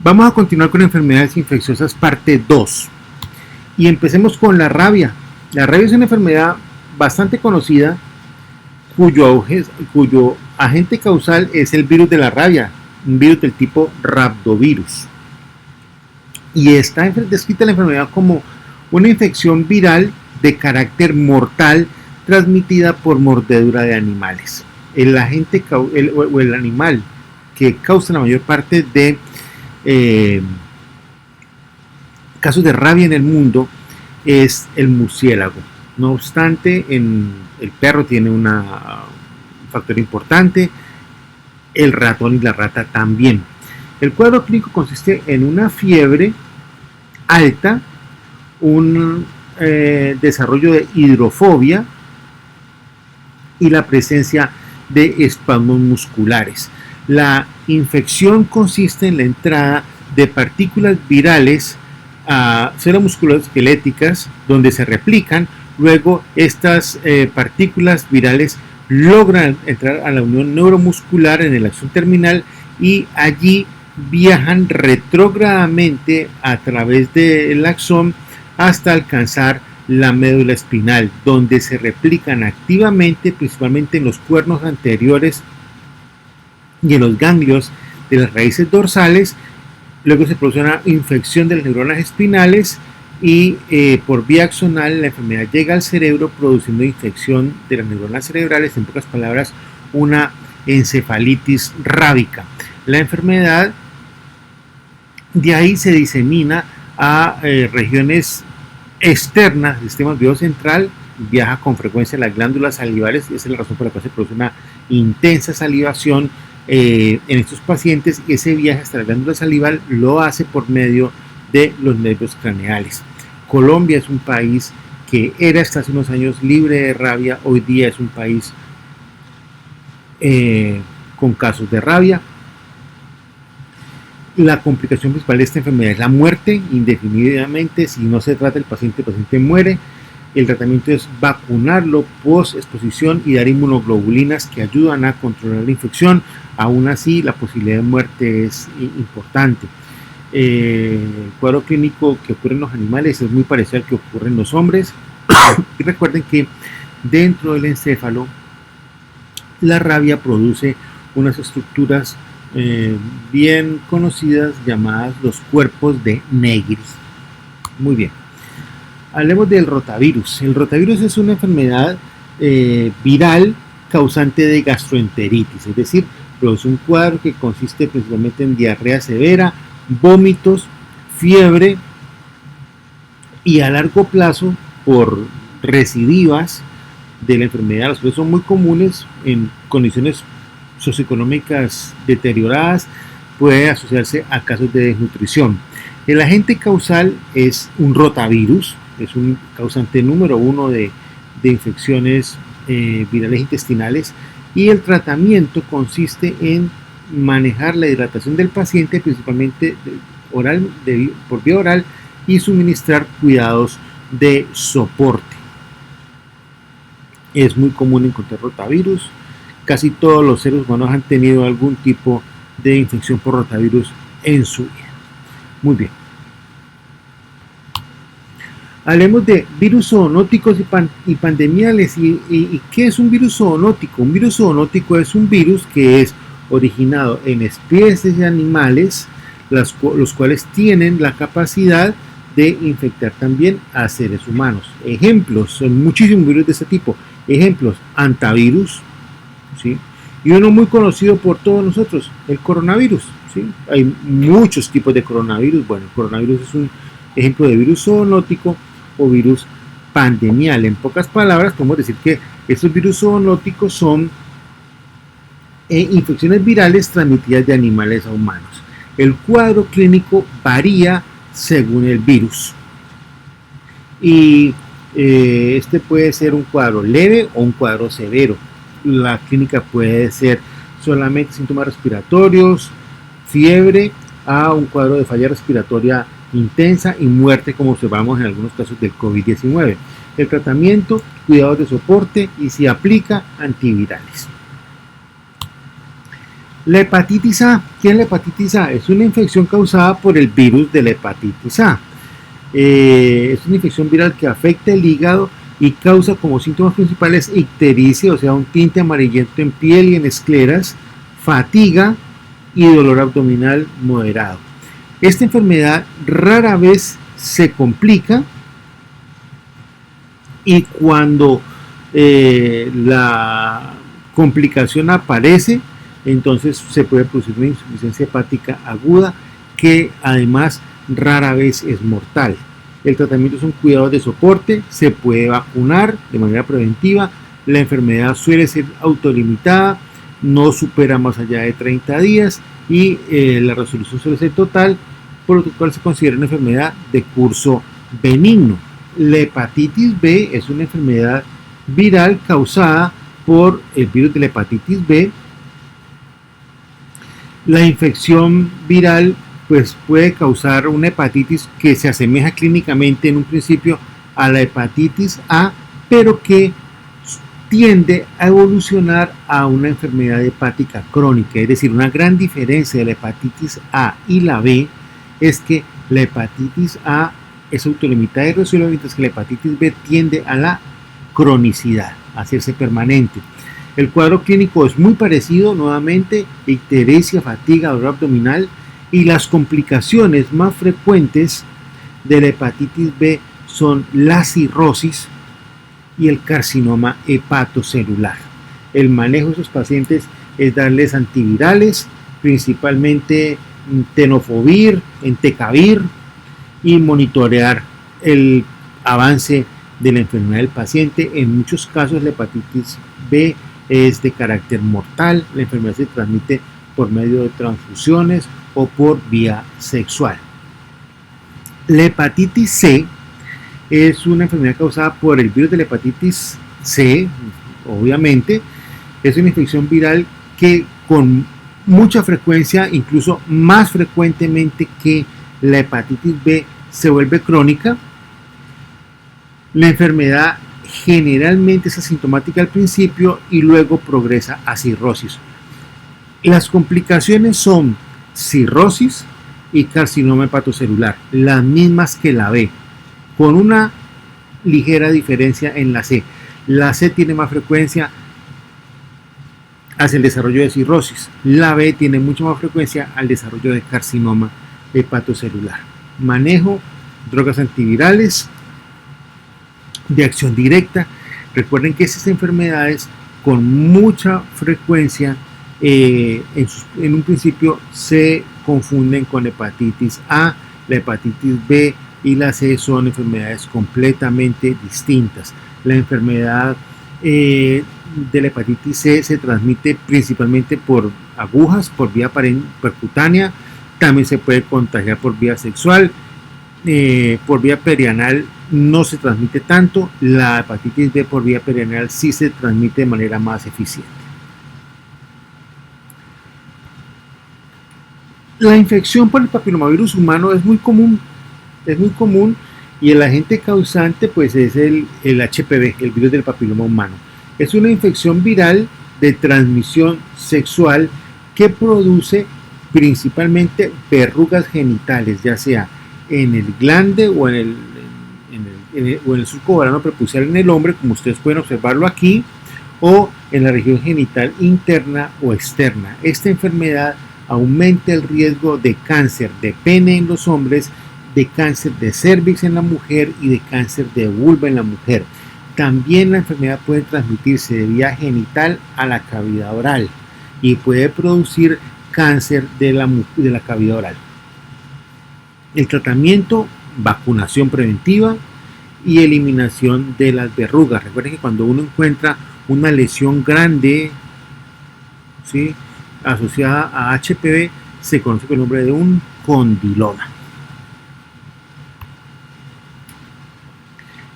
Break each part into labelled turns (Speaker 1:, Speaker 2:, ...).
Speaker 1: Vamos a continuar con enfermedades infecciosas parte 2 y empecemos con la rabia. La rabia es una enfermedad bastante conocida cuyo agente causal es el virus de la rabia, un virus del tipo rhabdovirus. Y está descrita la enfermedad como una infección viral de carácter mortal transmitida por mordedura de animales. El animal que causa la mayor parte de casos de rabia en el mundo es el murciélago. No obstante, el perro tiene un factor importante, el ratón y la rata también. El cuadro clínico consiste en una fiebre alta, un desarrollo de hidrofobia y la presencia de espasmos musculares. La infección consiste en la entrada de partículas virales a células musculoesqueléticas donde se replican. Luego estas partículas virales logran entrar a la unión neuromuscular en el axón terminal y allí viajan retrógradamente a través del axón hasta alcanzar la médula espinal, donde se replican activamente, principalmente en los cuernos anteriores y en los ganglios de las raíces dorsales. Luego se produce una infección de las neuronas espinales y por vía axonal la enfermedad llega al cerebro produciendo infección de las neuronas cerebrales, en pocas palabras una encefalitis rábica. La enfermedad de ahí se disemina a regiones externas del sistema nervioso central, viaja con frecuencia a las glándulas salivales, esa es la razón por la cual se produce una intensa salivación en estos pacientes, y ese viaje hasta la glándula salival lo hace por medio de los nervios craneales. Colombia es un país que era hasta hace unos años libre de rabia, hoy día es un país con casos de rabia. La complicación principal de esta enfermedad es la muerte, indefinidamente. Si no se trata el paciente muere. El tratamiento es vacunarlo post exposición y dar inmunoglobulinas que ayudan a controlar la infección. Aún así, la posibilidad de muerte es importante. El cuadro clínico que ocurre en los animales es muy parecido al que ocurre en los hombres. Y recuerden que dentro del encéfalo la rabia produce unas estructuras bien conocidas llamadas los cuerpos de Negri. Muy bien. Hablemos del rotavirus. El rotavirus es una enfermedad viral causante de gastroenteritis, es decir, produce un cuadro que consiste principalmente en diarrea severa, vómitos, fiebre y a largo plazo por recidivas de la enfermedad, las cuales son muy comunes en condiciones socioeconómicas deterioradas, puede asociarse a casos de desnutrición. El agente causal es un rotavirus, es un causante número 1 de infecciones virales intestinales, y el tratamiento consiste en manejar la hidratación del paciente, principalmente por vía oral, y suministrar cuidados de soporte. Es muy común encontrar rotavirus. Casi todos los seres humanos han tenido algún tipo de infección por rotavirus en su vida. Muy bien. Hablemos de virus zoonóticos y pandemiales. ¿Y qué es un virus zoonótico? Un virus zoonótico es un virus que es originado en especies de animales, los cuales tienen la capacidad de infectar también a seres humanos. Ejemplos, son muchísimos virus de este tipo. Ejemplos, antivirus, ¿sí? Y uno muy conocido por todos nosotros, el coronavirus, ¿sí? Hay muchos tipos de coronavirus. Bueno, el coronavirus es un ejemplo de virus zoonótico o virus pandemial. En pocas palabras, podemos decir que estos virus zoonóticos son infecciones virales transmitidas de animales a humanos. El cuadro clínico varía según el virus. Y este puede ser un cuadro leve o un cuadro severo. La clínica puede ser solamente síntomas respiratorios, fiebre, a un cuadro de falla respiratoria intensa y muerte, como observamos en algunos casos del COVID-19. El tratamiento, cuidados de soporte y, si aplica, antivirales. La hepatitis A, ¿qué es la hepatitis A? Es una infección causada por el virus de la hepatitis A. Es una infección viral que afecta el hígado y causa como síntomas principales ictericia, o sea, un tinte amarillento en piel y en escleras, fatiga y dolor abdominal moderado. Esta enfermedad rara vez se complica y cuando la complicación aparece, entonces se puede producir una insuficiencia hepática aguda que además rara vez es mortal. El tratamiento son cuidados de soporte, se puede vacunar de manera preventiva, la enfermedad suele ser autolimitada, no supera más allá de 30 días y la resolución suele ser total, por lo cual se considera una enfermedad de curso benigno. La hepatitis B es una enfermedad viral causada por el virus de la hepatitis B. La infección viral pues puede causar una hepatitis que se asemeja clínicamente en un principio a la hepatitis A, pero que tiende a evolucionar a una enfermedad hepática crónica. Es decir, una gran diferencia de la hepatitis A y la B es que la hepatitis A es autolimitada y resuelve, mientras que la hepatitis B tiende a la cronicidad, a hacerse permanente. El cuadro clínico es muy parecido, nuevamente, ictericia, fatiga, dolor abdominal, y las complicaciones más frecuentes de la hepatitis B son la cirrosis y el carcinoma hepatocelular. El manejo de esos pacientes es darles antivirales, principalmente tenofovir, entecavir, y monitorear el avance de la enfermedad del paciente. En muchos casos la hepatitis B es de carácter mortal, la enfermedad se transmite por medio de transfusiones o por vía sexual. La hepatitis C es una enfermedad causada por el virus de la hepatitis C, obviamente. Es una infección viral que con mucha frecuencia, incluso más frecuentemente que la hepatitis B, se vuelve crónica. La enfermedad generalmente es asintomática al principio y luego progresa a cirrosis. Las complicaciones son cirrosis y carcinoma hepatocelular, las mismas que la B, con una ligera diferencia en la C. La C tiene más frecuencia hacia el desarrollo de cirrosis, la B tiene mucha más frecuencia al desarrollo de carcinoma hepatocelular. Manejo, drogas antivirales de acción directa. Recuerden que estas enfermedades con mucha frecuencia en un principio se confunden con hepatitis A. La hepatitis B y la C son enfermedades completamente distintas. La enfermedad de la hepatitis C se transmite principalmente por agujas, por vía percutánea. También se puede contagiar por vía sexual, por vía perianal no se transmite tanto. La hepatitis B por vía perianal sí se transmite de manera más eficiente. La infección por el papilomavirus humano es muy común y el agente causante pues es el HPV, el virus del papiloma humano. Es una infección viral de transmisión sexual que produce principalmente verrugas genitales, ya sea en el glande o en el surco ovarino prepucial en el hombre, como ustedes pueden observarlo aquí, o en la región genital interna o externa. Esta enfermedad aumenta el riesgo de cáncer de pene en los hombres, de cáncer de cervix en la mujer y de cáncer de vulva en la mujer. También la enfermedad puede transmitirse de vía genital a la cavidad oral y puede producir cáncer de la cavidad oral. El tratamiento, vacunación preventiva y eliminación de las verrugas. Recuerden que cuando uno encuentra una lesión grande, ¿sí?, asociada a HPV, se conoce con el nombre de un condiloma.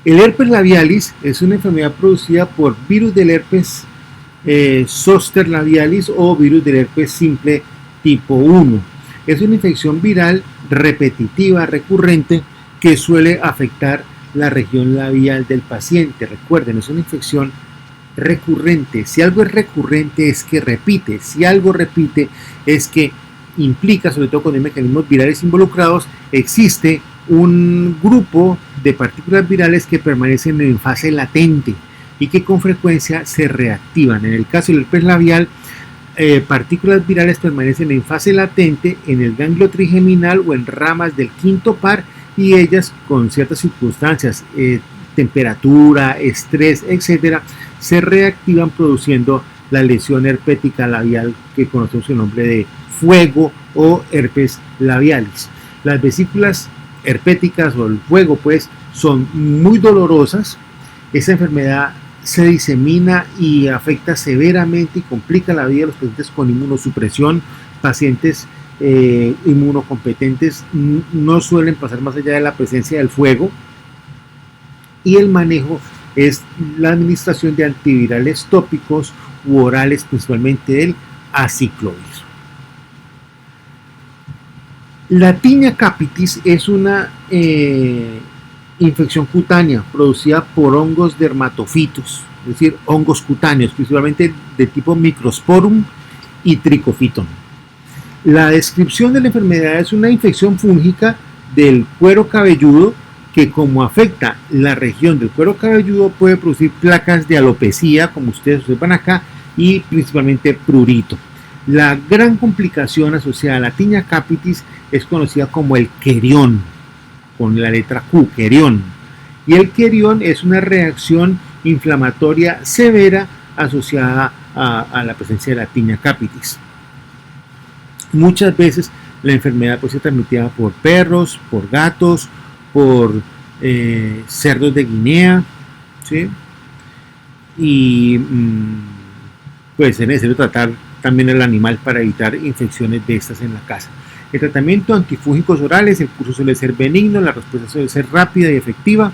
Speaker 1: El herpes labialis es una enfermedad producida por virus del herpes zoster labialis o virus del herpes simple tipo 1. Es una infección viral repetitiva, recurrente, que suele afectar la región labial del paciente. Recuerden, es una infección recurrente. Si algo es recurrente es que repite. Si algo repite es que implica, sobre todo cuando hay mecanismos virales involucrados, existe un grupo de partículas virales que permanecen en fase latente y que con frecuencia se reactivan. En el caso del herpes labial, partículas virales permanecen en fase latente en el ganglio trigeminal o en ramas del quinto par, y ellas con ciertas circunstancias, temperatura, estrés, etcétera, se reactivan produciendo la lesión herpética labial que conocemos el nombre de fuego o herpes labialis. Las vesículas herpéticas o el fuego pues son muy dolorosas. Esa enfermedad se disemina y afecta severamente y complica la vida de los pacientes con inmunosupresión. Pacientes inmunocompetentes no suelen pasar más allá de la presencia del fuego, y el manejo es la administración de antivirales tópicos u orales, principalmente del aciclovir. La tinea capitis es una infección cutánea producida por hongos dermatofitos, es decir, hongos cutáneos, principalmente de tipo Microsporum y Trichophyton. La descripción de la enfermedad es una infección fúngica del cuero cabelludo que, como afecta la región del cuero cabelludo, puede producir placas de alopecia, como ustedes observan acá, y principalmente prurito. La gran complicación asociada a la tinea capitis es conocida como el querión, con la letra Q, querión. Y el querión es una reacción inflamatoria severa asociada a la presencia de la tinea capitis. Muchas veces la enfermedad puede ser transmitida por perros, por gatos, por cerdos de Guinea, ¿sí? Y pues es necesario tratar también el animal para evitar infecciones de estas en la casa. El tratamiento antifúngicos orales, el curso suele ser benigno, la respuesta suele ser rápida y efectiva,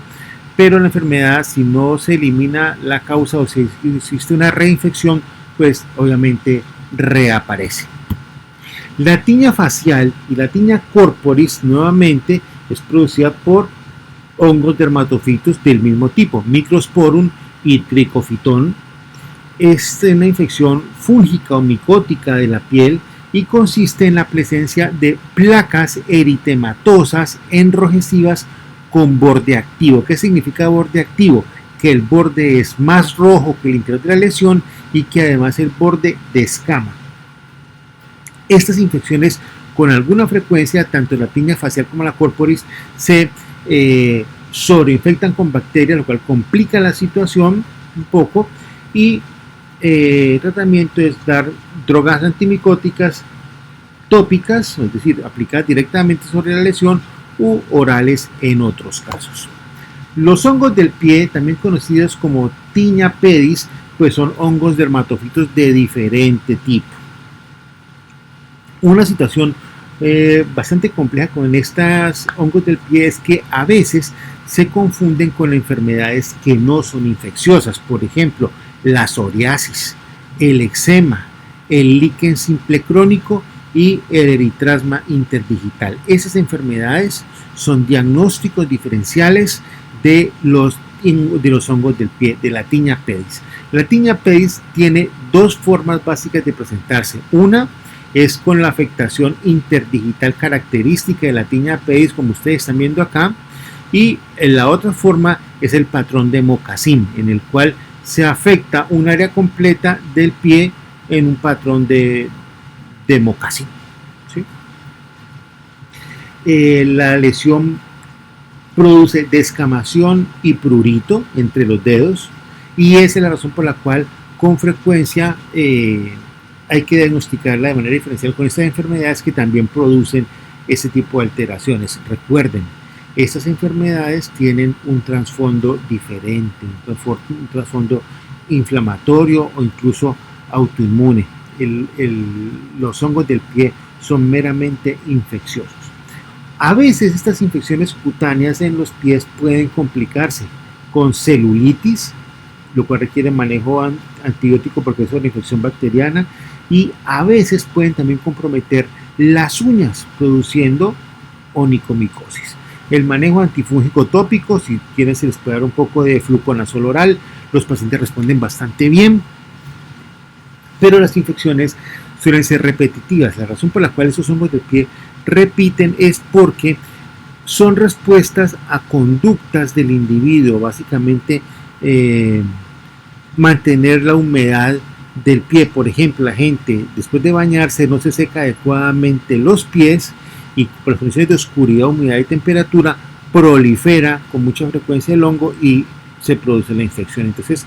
Speaker 1: pero la enfermedad, si no se elimina la causa o si existe una reinfección, pues obviamente reaparece. La tinea facial y la tinea corporis nuevamente es producida por hongos dermatofitos del mismo tipo, Microsporum y Trichophyton. Es una infección fúngica o micótica de la piel y consiste en la presencia de placas eritematosas enrojecidas con borde activo. ¿Qué significa borde activo? Que el borde es más rojo que el interior de la lesión y que además el borde descama. Estas infecciones con alguna frecuencia, tanto la tinea facial como la corporis, se sobreinfectan con bacterias, lo cual complica la situación un poco, y el tratamiento es dar drogas antimicóticas tópicas, es decir, aplicadas directamente sobre la lesión, u orales en otros casos. Los hongos del pie, también conocidos como tinea pedis, pues son hongos dermatofitos de diferente tipo. Una situación bastante compleja con estos hongos del pie es que a veces se confunden con enfermedades que no son infecciosas, por ejemplo, la psoriasis, el eczema, el líquen simple crónico y el eritrasma interdigital. Esas enfermedades son diagnósticos diferenciales de los hongos del pie, de la tinea pedis. La tinea pedis tiene dos formas básicas de presentarse. Una es con la afectación interdigital característica de la tinea pedis, como ustedes están viendo acá, y la otra forma es el patrón de mocasín, en el cual se afecta un área completa del pie en un patrón de mocasín, ¿sí? La lesión produce descamación y prurito entre los dedos, y esa es la razón por la cual con frecuencia hay que diagnosticarla de manera diferencial con estas enfermedades que también producen ese tipo de alteraciones. Recuerden, estas enfermedades tienen un trasfondo diferente, un trasfondo inflamatorio o incluso autoinmune. Los hongos del pie son meramente infecciosos. A veces estas infecciones cutáneas en los pies pueden complicarse con celulitis, lo cual requiere manejo antibiótico porque es una infección bacteriana, y a veces pueden también comprometer las uñas produciendo onicomicosis. El manejo antifúngico tópico, si quieren se les puede dar un poco de fluconazol oral. los pacientes responden bastante bien, pero las infecciones suelen ser repetitivas. La razón por la cual esos hongos de pie repiten es porque son respuestas a conductas del individuo, básicamente mantener la humedad del pie. Por ejemplo, la gente después de bañarse no se seca adecuadamente los pies y por las condiciones de oscuridad, humedad y temperatura prolifera con mucha frecuencia el hongo y se produce la infección. Entonces,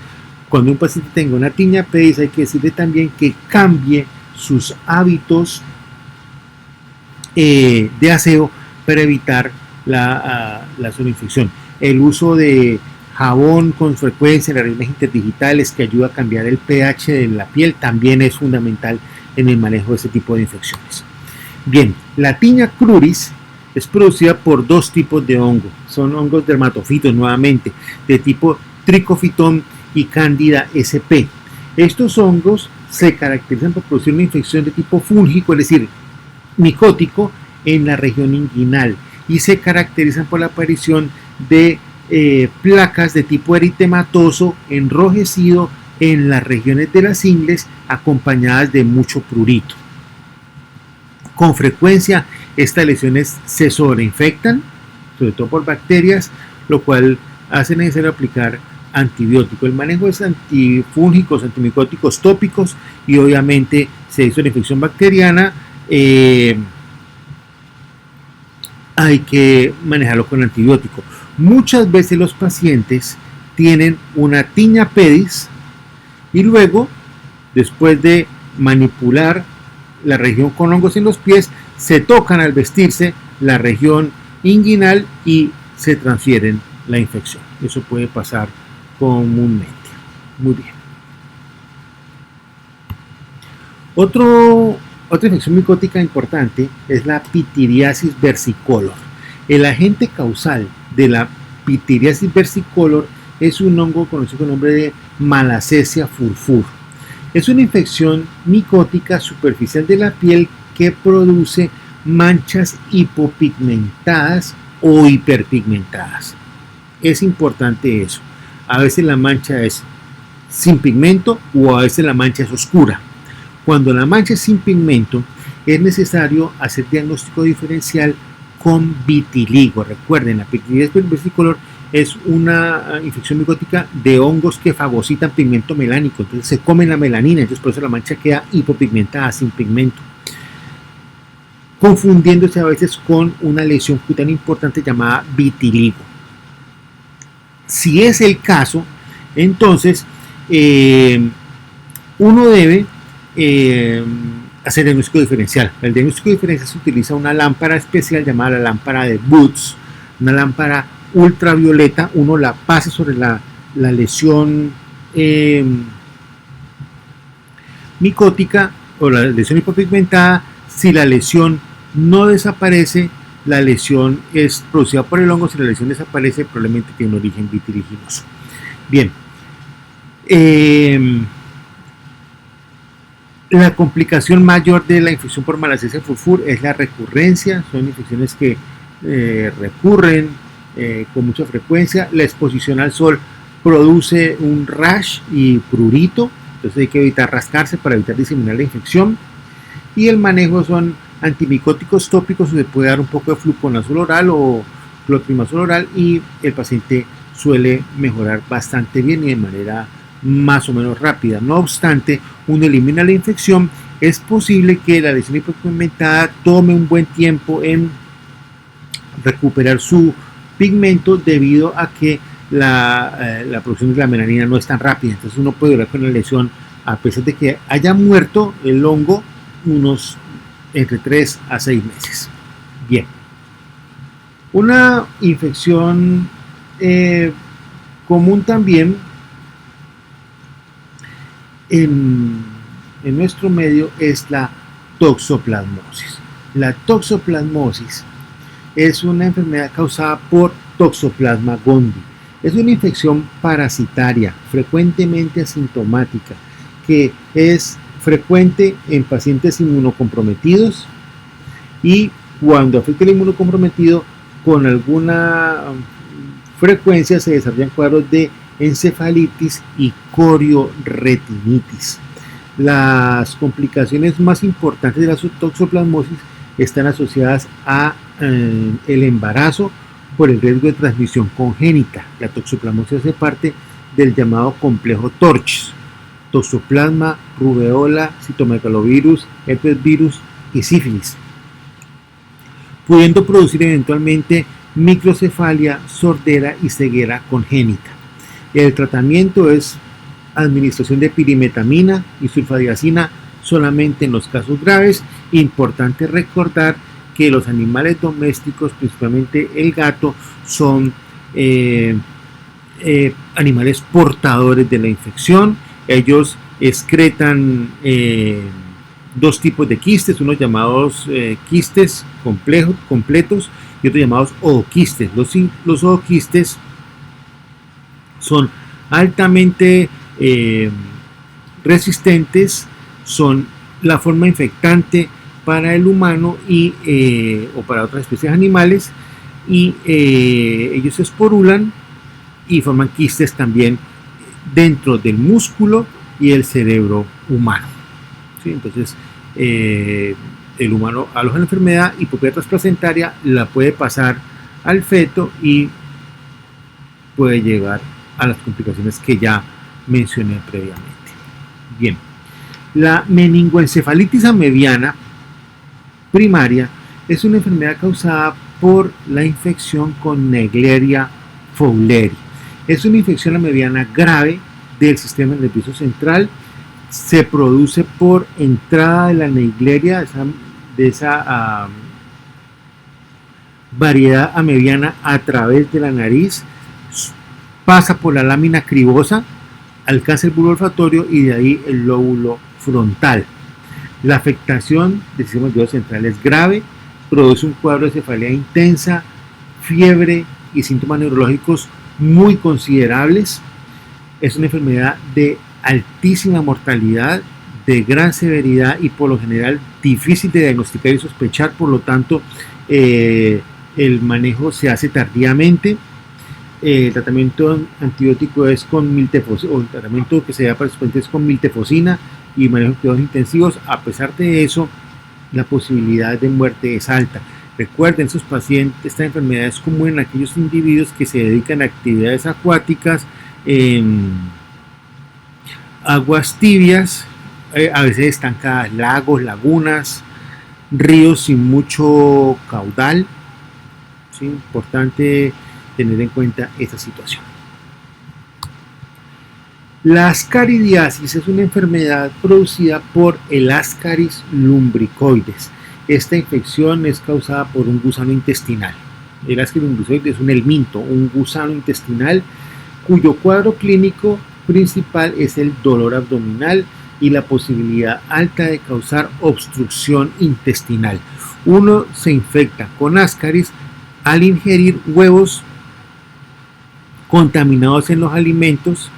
Speaker 1: cuando un paciente tenga una tiña pedis, hay que decirle también que cambie sus hábitos de aseo para evitar la zoonoinfección. El uso de jabón con frecuencia en las regiones interdigitales que ayuda a cambiar el pH de la piel también es fundamental en el manejo de este tipo de infecciones. Bien, la tiña cruris es producida por dos tipos de hongo. Son hongos dermatofitos nuevamente, de tipo Trichophyton y Candida sp. Estos hongos se caracterizan por producir una infección de tipo fúngico, es decir, micótico, en la región inguinal y se caracterizan por la aparición de placas de tipo eritematoso enrojecido en las regiones de las ingles acompañadas de mucho prurito. Con frecuencia estas lesiones se sobreinfectan, sobre todo por bacterias, lo cual hace necesario aplicar antibiótico. El manejo es antifúngicos, antimicóticos tópicos y obviamente se hizo la infección bacteriana, hay que manejarlo con antibiótico. Muchas veces los pacientes tienen una tiña pedis y luego, después de manipular la región con hongos en los pies, se tocan al vestirse la región inguinal y se transfieren la infección. Eso puede pasar comúnmente. Muy bien. Otra infección micótica importante es la pitiriasis versicolor. El agente causal de la pitiriasis versicolor es un hongo conocido con el nombre de Malassezia furfur. Es una infección micótica superficial de la piel que produce manchas hipopigmentadas o hiperpigmentadas. Es importante eso. A veces la mancha es sin pigmento o a veces la mancha es oscura. Cuando la mancha es sin pigmento, es necesario hacer diagnóstico diferencial con vitiligo. Recuerden, la pitiriasis versicolor es una infección micótica de hongos que fagocitan pigmento melánico, entonces se comen la melanina, entonces por eso la mancha queda hipopigmentada, sin pigmento, confundiéndose a veces con una lesión cutánea importante llamada vitiligo. Si es el caso, entonces uno debe hacer diagnóstico diferencial. El diagnóstico diferencial se utiliza una lámpara especial llamada la lámpara de Boots, una lámpara ultravioleta. Uno la pasa sobre la lesión micótica o la lesión hipopigmentada. Si la lesión no desaparece, la lesión es producida por el hongo. Si la lesión desaparece, probablemente tiene un origen vitiliginoso. Bien, la complicación mayor de la infección por Malassezia furfur es la recurrencia. Son infecciones que recurren con mucha frecuencia. La exposición al sol produce un rash y prurito, entonces hay que evitar rascarse para evitar diseminar la infección. Y el manejo son antimicóticos tópicos, se puede dar un poco de fluconazol oral o clotrimazol oral y el paciente suele mejorar bastante bien y de manera más o menos rápida. No obstante, uno elimina la infección, es posible que la lesión hipopigmentada tome un buen tiempo en recuperar su pigmento debido a que la producción de la melanina no es tan rápida. Entonces uno puede durar con la lesión a pesar de que haya muerto el hongo unos entre 3 a 6 meses. Bien, una infección común también en nuestro medio es la toxoplasmosis. La toxoplasmosis es una enfermedad causada por Toxoplasma gondii. Es una infección parasitaria, frecuentemente asintomática, que es frecuente en pacientes inmunocomprometidos y cuando afecta el inmunocomprometido con alguna frecuencia se desarrollan cuadros de encefalitis y corioretinitis. Las complicaciones más importantes de la toxoplasmosis están asociadas a el embarazo por el riesgo de transmisión congénita. La toxoplasmosis hace parte del llamado complejo TORCH: toxoplasma, rubeola, citomegalovirus, herpes virus y sífilis, pudiendo producir eventualmente microcefalia, sordera y ceguera congénita. El tratamiento es administración de pirimetamina y sulfadiazina solamente en los casos graves. Importante recordar que los animales domésticos, principalmente el gato, son animales portadores de la infección. Ellos excretan dos tipos de quistes, unos llamados quistes completos y otros llamados ooquistes. Los ooquistes son altamente resistentes, son la forma infectante para el humano o para otras especies animales, y ellos se esporulan y forman quistes también dentro del músculo y el cerebro humano. ¿Sí? Entonces el humano aloja la enfermedad y por vía transplacentaria la puede pasar al feto y puede llegar a las complicaciones que ya mencioné previamente. Bien, la meningoencefalitis amebiana primaria es una enfermedad causada por la infección con Naegleria fowleri. Es una infección amebiana grave del sistema nervioso central. Se produce por entrada de la Naegleria, de esa variedad amebiana, a través de la nariz, pasa por la lámina cribosa, alcanza el bulbo olfatorio y de ahí el lóbulo frontal. La afectación del sistema nervioso central es grave, produce un cuadro de cefalea intensa, fiebre y síntomas neurológicos muy considerables. Es una enfermedad de altísima mortalidad, de gran severidad y por lo general difícil de diagnosticar y sospechar. Por lo tanto, el manejo se hace tardíamente. El tratamiento antibiótico es con miltefosina, o el tratamiento que se da para los pacientes es con miltefosina y manejo de cuidados intensivos. A pesar de eso, la posibilidad de muerte es alta. Recuerden, estos pacientes, esta enfermedad es común en aquellos individuos que se dedican a actividades acuáticas en aguas tibias, a veces estancadas, lagos, lagunas, ríos sin mucho caudal. ¿Sí? Importante tener en cuenta esta situación. La ascaridiasis es una enfermedad producida por el Ascaris lumbricoides. Esta infección es causada por un gusano intestinal. El Ascaris lumbricoides es un helminto, un gusano intestinal, cuyo cuadro clínico principal es el dolor abdominal y la posibilidad alta de causar obstrucción intestinal. Uno se infecta con Ascaris al ingerir huevos contaminados en los alimentos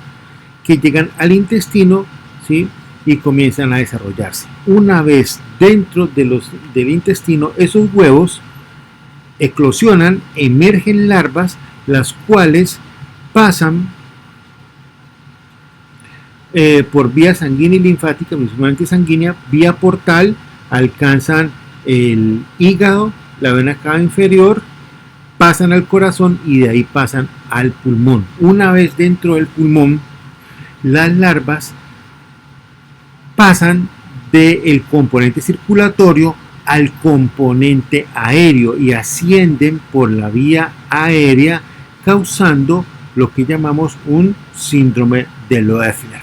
Speaker 1: que llegan al intestino, ¿sí? Y comienzan a desarrollarse. Una vez dentro del intestino, esos huevos eclosionan, emergen larvas, las cuales pasan por vía sanguínea y linfática, principalmente sanguínea, vía portal, alcanzan el hígado, la vena cava inferior, pasan al corazón y de ahí pasan al pulmón. Una vez dentro del pulmón, las larvas pasan del componente circulatorio al componente aéreo y ascienden por la vía aérea, causando lo que llamamos un síndrome de Loeffler.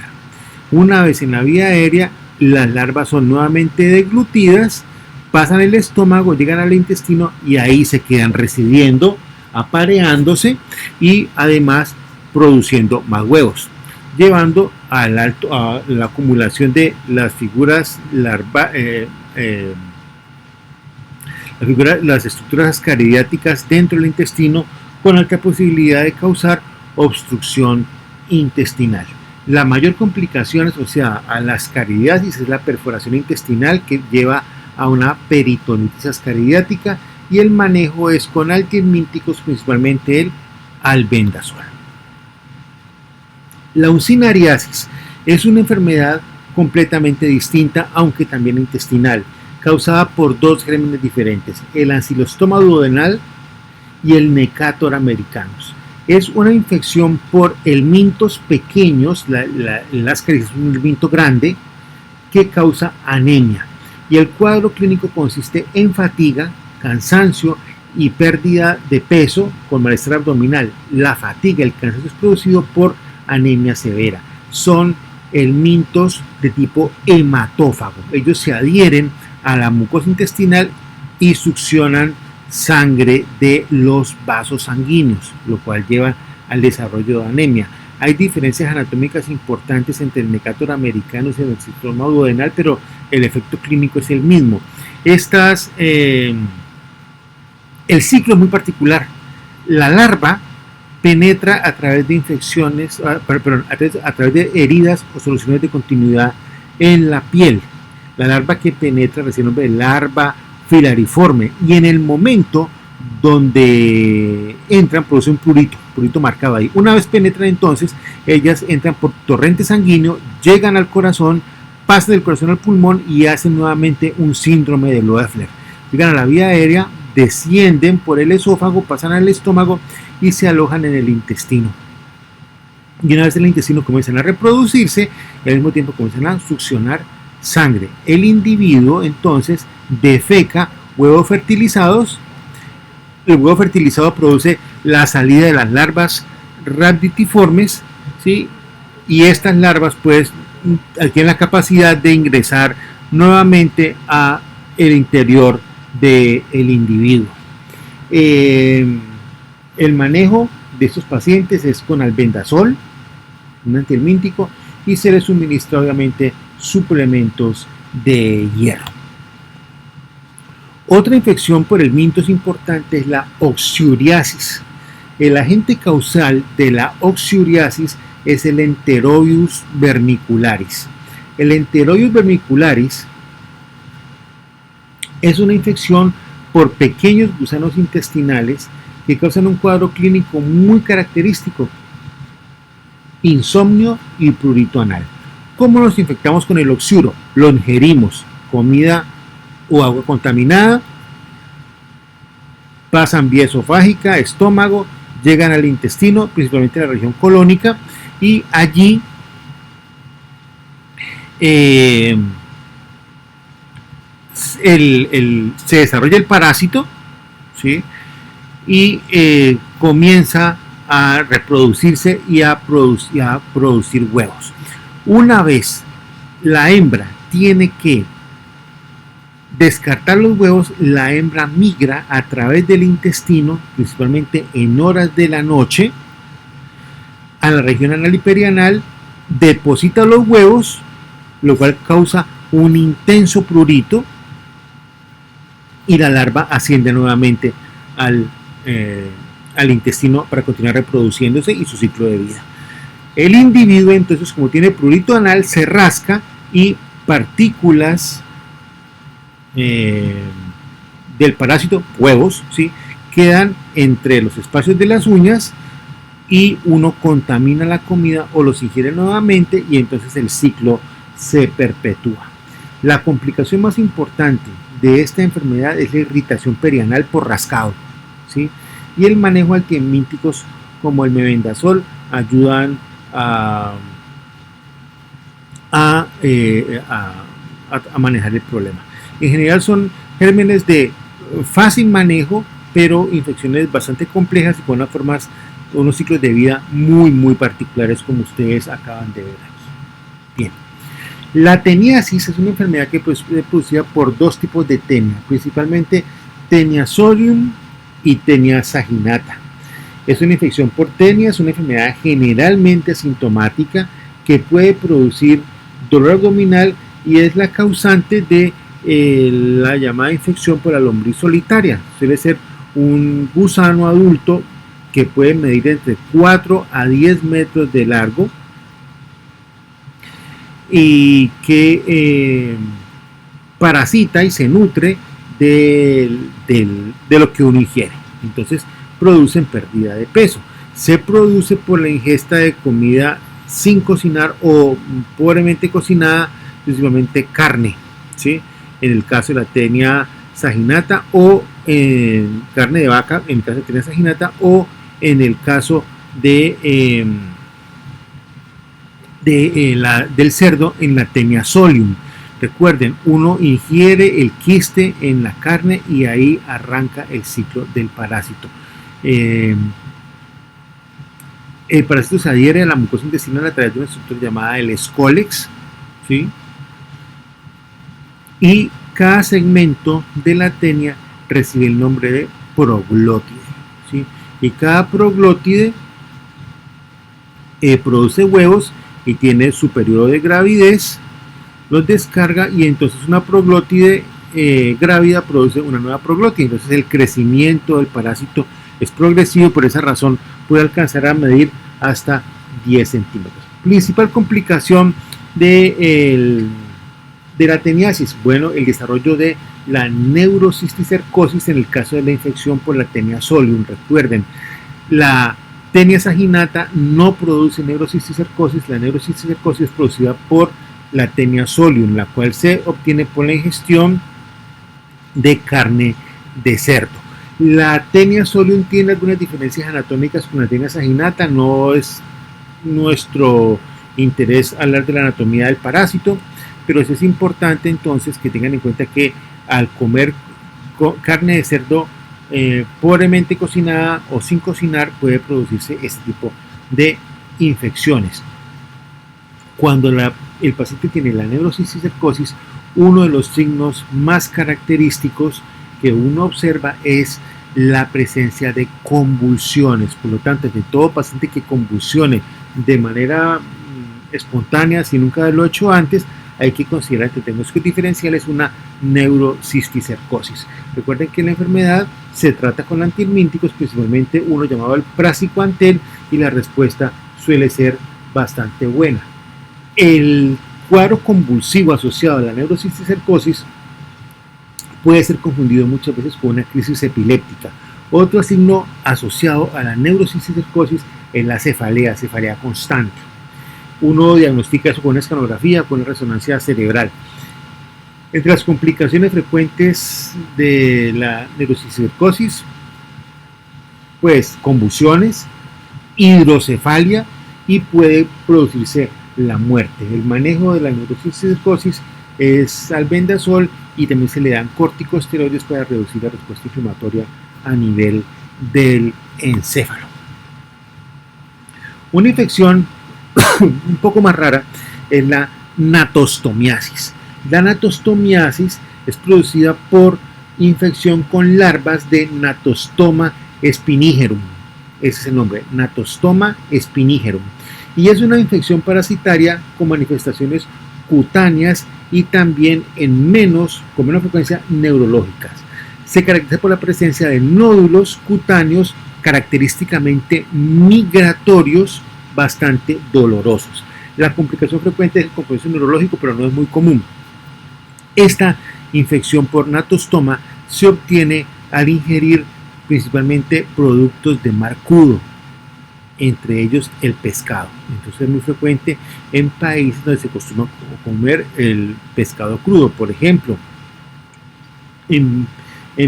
Speaker 1: Una vez en la vía aérea, las larvas son nuevamente deglutidas, pasan el estómago, llegan al intestino y ahí se quedan residiendo, apareándose y además produciendo más huevos, llevando a la acumulación de las figuras las estructuras ascaridiáticas dentro del intestino, con alta posibilidad de causar obstrucción intestinal. La mayor complicación asociada a la ascaridiasis es la perforación intestinal, que lleva a una peritonitis ascaridiática, y el manejo es con antihelmínticos, principalmente el albendazol. La uncinariasis es una enfermedad completamente distinta, aunque también intestinal, causada por dos gérmenes diferentes, el ancilostoma duodenal y el Necator americanus. Es una infección por helmintos pequeños, el Ascaris es un helminto grande, que causa anemia. Y el cuadro clínico consiste en fatiga, cansancio y pérdida de peso con malestar abdominal. La fatiga, el cansancio es producido por anemia severa. Son helmintos de tipo hematófago. Ellos se adhieren a la mucosa intestinal y succionan sangre de los vasos sanguíneos, lo cual lleva al desarrollo de anemia. Hay diferencias anatómicas importantes entre el Necator americanus y el ancilostoma duodenal, pero el efecto clínico es el mismo. El ciclo es muy particular. La larva penetra a través de infecciones, a través de heridas o soluciones de continuidad en la piel. La larva que penetra recibe el nombre de larva filariforme, y en el momento donde entran produce un prurito marcado ahí. Una vez penetran, entonces ellas entran por torrente sanguíneo, llegan al corazón, pasan del corazón al pulmón y hacen nuevamente un síndrome de Loeffler. Llegan a la vía aérea, descienden por el esófago, pasan al estómago y se alojan en el intestino. Y una vez en el intestino comienzan a reproducirse y al mismo tiempo comienzan a succionar sangre. El individuo entonces defeca huevos fertilizados. El huevo fertilizado produce la salida de las larvas rhabditiformes, ¿sí? Y estas larvas pues tienen la capacidad de ingresar nuevamente a el interior del individuo. El manejo de estos pacientes es con albendazol, un antihelmíntico, y se les suministra obviamente suplementos de hierro. Otra infección por helmintos importante es la oxyuriasis. El agente causal de la oxyuriasis es el Enterobius vermicularis. El Enterobius vermicularis es una infección por pequeños gusanos intestinales que causan un cuadro clínico muy característico: insomnio y prurito anal. ¿Cómo nos infectamos con el oxiuro? Lo ingerimos, comida o agua contaminada, pasan vía esofágica, estómago, llegan al intestino, principalmente a la región colónica, y allí se desarrolla el parásito, ¿sí? Y comienza a reproducirse y a producir huevos. Una vez la hembra tiene que descartar los huevos, la hembra migra a través del intestino, principalmente en horas de la noche, a la región anal y perianal, deposita los huevos, lo cual causa un intenso prurito, y la larva asciende nuevamente al intestino para continuar reproduciéndose y su ciclo de vida. El individuo entonces, como tiene prurito anal, se rasca y partículas del parásito, huevos, ¿sí?, quedan entre los espacios de las uñas, y uno contamina la comida o los ingiere nuevamente, y entonces el ciclo se perpetúa. La complicación más importante de esta enfermedad es la irritación perianal por rascado, ¿sí?, y el manejo de antihelmínticos como el mebendazol ayudan a manejar el problema. En general son gérmenes de fácil manejo, pero infecciones bastante complejas y con unos ciclos de vida muy particulares, como ustedes acaban de ver aquí. Bien. La teniasis es una enfermedad que es producida por dos tipos de tenia, principalmente tenia solium y tenia saginata. Es una infección por tenia, es una enfermedad generalmente asintomática que puede producir dolor abdominal y es la causante de la llamada infección por la lombriz solitaria. Suele ser un gusano adulto que puede medir entre 4 a 10 metros de largo y que parasita y se nutre de lo que uno ingiere. Entonces producen pérdida de peso. Se produce por la ingesta de comida sin cocinar o pobremente cocinada, principalmente carne, ¿sí? En el caso de la tenia saginata o carne de vaca, en el caso de tenia saginata, o en el caso del cerdo en la tenia solium. Recuerden, uno ingiere el quiste en la carne y ahí arranca el ciclo del parásito. El parásito se adhiere a la mucosa intestinal a través de una estructura llamada el escólex, ¿sí? Y cada segmento de la tenia recibe el nombre de proglótide, ¿sí? Y cada proglótide produce huevos y tiene su periodo de gravidez, los descarga y entonces una proglótide grávida produce una nueva proglótide. Entonces el crecimiento del parásito es progresivo, por esa razón puede alcanzar a medir hasta 10 centímetros. Principal complicación de la teniasis, bueno, el desarrollo de la neurocisticercosis en el caso de la infección por la tenia solium. Recuerden, la tenia saginata no produce neurocisticercosis, la neurocisticercosis es producida por la tenia solium, la cual se obtiene por la ingestión de carne de cerdo. La tenia solium tiene algunas diferencias anatómicas con la tenia saginata, no es nuestro interés hablar de la anatomía del parásito, pero es importante entonces que tengan en cuenta que al comer carne de cerdo pobremente cocinada o sin cocinar puede producirse este tipo de infecciones. Cuando el paciente tiene la neurocisticercosis, uno de los signos más característicos que uno observa es la presencia de convulsiones. Por lo tanto, de todo paciente que convulsione de manera espontánea, sin nunca haberlo hecho antes, hay que considerar que tenemos que diferenciar es una neurocisticercosis. Recuerden que la enfermedad se trata con antihelmínticos, principalmente uno llamado el praziquantel, y la respuesta suele ser bastante buena. El cuadro convulsivo asociado a la neurocisticercosis puede ser confundido muchas veces con una crisis epiléptica. Otro signo asociado a la neurocisticercosis es la cefalea constante. Uno diagnostica eso con una escanografía, con una resonancia cerebral. Entre las complicaciones frecuentes de la neurocisticercosis, pues convulsiones, hidrocefalia y puede producirse la muerte. El manejo de la neurocisticercosis es albendazol y también se le dan corticosteroides para reducir la respuesta inflamatoria a nivel del encéfalo. Una infección un poco más rara es la natostomiasis. La natostomiasis es producida por infección con larvas de Natostoma spinigerum. Ese es el nombre, Natostoma spinigerum. Y es una infección parasitaria con manifestaciones cutáneas y también con menos frecuencia neurológicas. Se caracteriza por la presencia de nódulos cutáneos característicamente migratorios, bastante dolorosos. La complicación frecuente es el compromiso neurológico, pero no es muy común. Esta infección por natostoma se obtiene al ingerir principalmente productos de mar crudo, entre ellos el pescado. Entonces es muy frecuente en países donde se acostumbra comer el pescado crudo. Por ejemplo, en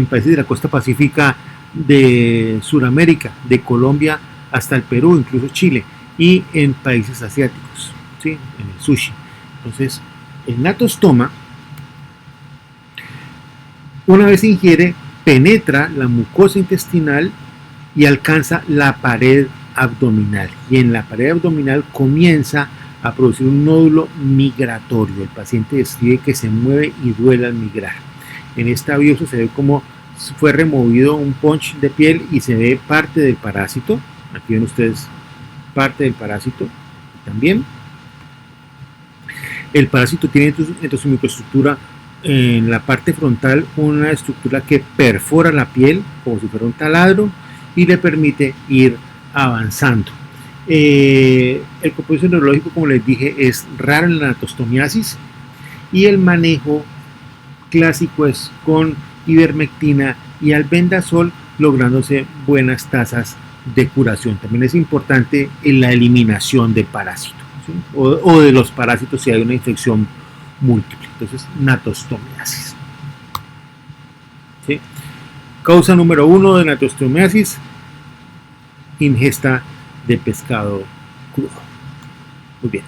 Speaker 1: países de la costa pacífica de Sudamérica, de Colombia hasta el Perú, incluso Chile, y en países asiáticos, ¿sí? En el sushi. Entonces, el natostoma, una vez se ingiere, penetra la mucosa intestinal y alcanza la pared abdominal. Y en la pared abdominal comienza a producir un nódulo migratorio. El paciente describe que se mueve y duele al migrar. En esta biopsia se ve como fue removido un punch de piel y se ve parte del parásito. Aquí ven ustedes parte del parásito también. El parásito tiene en su microestructura en la parte frontal una estructura que perfora la piel como si fuera un taladro y le permite ir avanzando. El compromiso neurológico, como les dije, es raro en la natostomiasis y el manejo clásico es con ivermectina y albendazol, lográndose buenas tasas de curación. También es importante en la eliminación del parásito, ¿sí? O de los parásitos si hay una infección múltiple. Entonces, natostomiasis. ¿Sí? Causa número 1 de natostomiasis, ingesta de pescado crudo. Muy bien.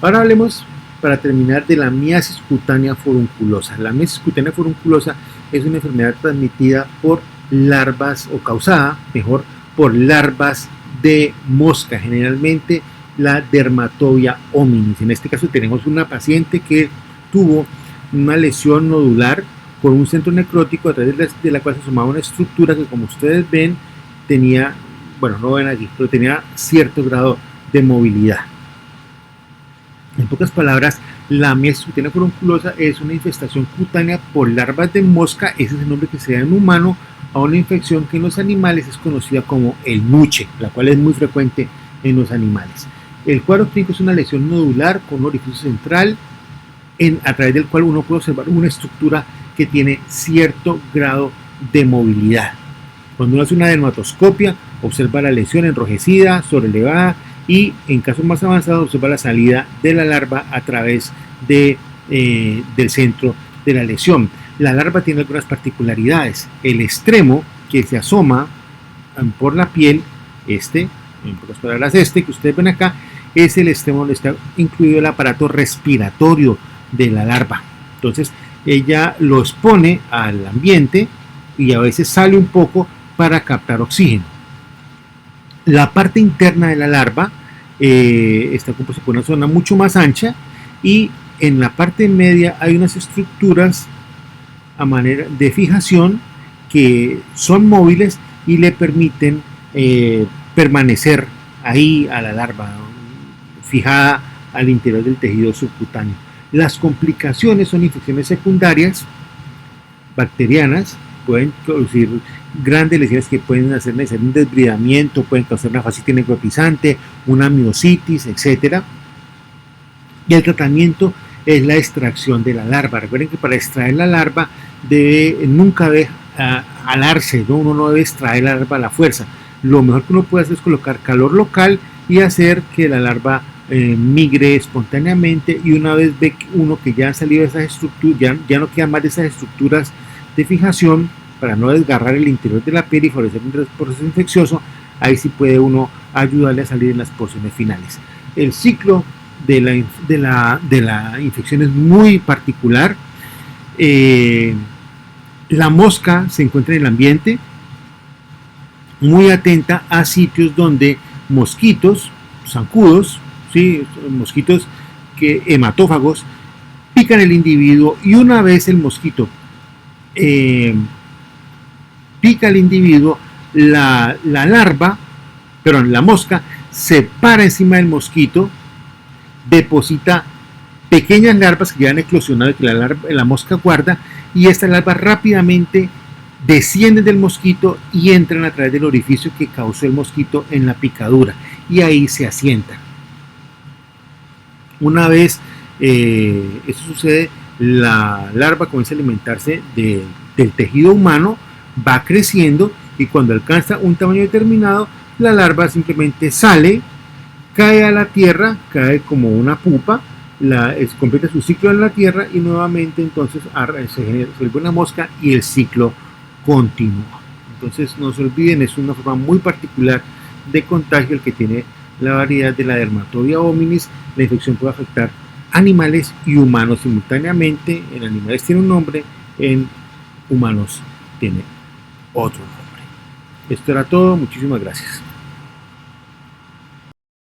Speaker 1: Ahora hablemos, para terminar, de la miasis cutánea furunculosa. La miasis cutánea furunculosa es una enfermedad transmitida por larvas, o causada, mejor, por larvas de mosca, generalmente la Dermatobia hominis. En este caso tenemos una paciente que tuvo una lesión nodular con un centro necrótico a través de la cual se sumaba una estructura que, como ustedes ven, tenía, bueno, no ven aquí, pero tenía cierto grado de movilidad. En pocas palabras, la miasis cutánea furunculosa es una infestación cutánea por larvas de mosca, ese es el nombre que se da en humano, a una infección que en los animales es conocida como el nuche, la cual es muy frecuente en los animales. El cuadro clínico es una lesión nodular con un orificio central a través del cual uno puede observar una estructura que tiene cierto grado de movilidad. Cuando uno hace una dermatoscopia, observa la lesión enrojecida, sobrelevada, y en casos más avanzados observa la salida de la larva a través del centro de la lesión. La larva tiene algunas particularidades. El extremo que se asoma por la piel, en pocas palabras que ustedes ven acá, es el extremo donde está incluido el aparato respiratorio de la larva. Entonces ella lo expone al ambiente y a veces sale un poco para captar oxígeno. La parte interna de la larva está compuesta por una zona mucho más ancha, y en la parte media hay unas estructuras a manera de fijación que son móviles y le permiten permanecer ahí a la larva, fijada al interior del tejido subcutáneo. Las complicaciones son infecciones secundarias bacterianas, pueden producir grandes lesiones que pueden hacer necesario un desbridamiento, pueden causar una fascitis necrotizante, una miositis, etc. Y el tratamiento es la extracción de la larva. Recuerden que para extraer la larva nunca debe alarse, ¿no? Uno no debe extraer la larva a la fuerza. Lo mejor que uno puede hacer es colocar calor local y hacer que la larva migre espontáneamente, y una vez ve uno que ya han salido esas estructuras, ya no quedan más de esas estructuras de fijación para no desgarrar el interior de la piel y favorecer un proceso infeccioso, ahí sí puede uno ayudarle a salir en las porciones finales. El ciclo de la infección es muy particular. La mosca se encuentra en el ambiente, muy atenta a sitios donde mosquitos, zancudos, ¿sí? Mosquitos hematófagos, pican el individuo, y una vez el mosquito pica al individuo, la mosca se para encima del mosquito, deposita pequeñas larvas que ya han eclosionado y que la mosca guarda, y estas larvas rápidamente descienden del mosquito y entran a través del orificio que causó el mosquito en la picadura, y ahí se asientan. Una vez eso sucede, la larva comienza a alimentarse del tejido humano, va creciendo, y cuando alcanza un tamaño determinado, la larva simplemente sale, cae a la tierra, cae como una pupa, completa su ciclo en la tierra, y nuevamente entonces se vuelve una mosca y el ciclo continúa. Entonces no se olviden, es una forma muy particular de contagio el que tiene la variedad de la Dermatobia hominis. La infección puede afectar animales y humanos simultáneamente. En animales tiene un nombre, en humanos tiene otro nombre. Esto era todo, muchísimas gracias.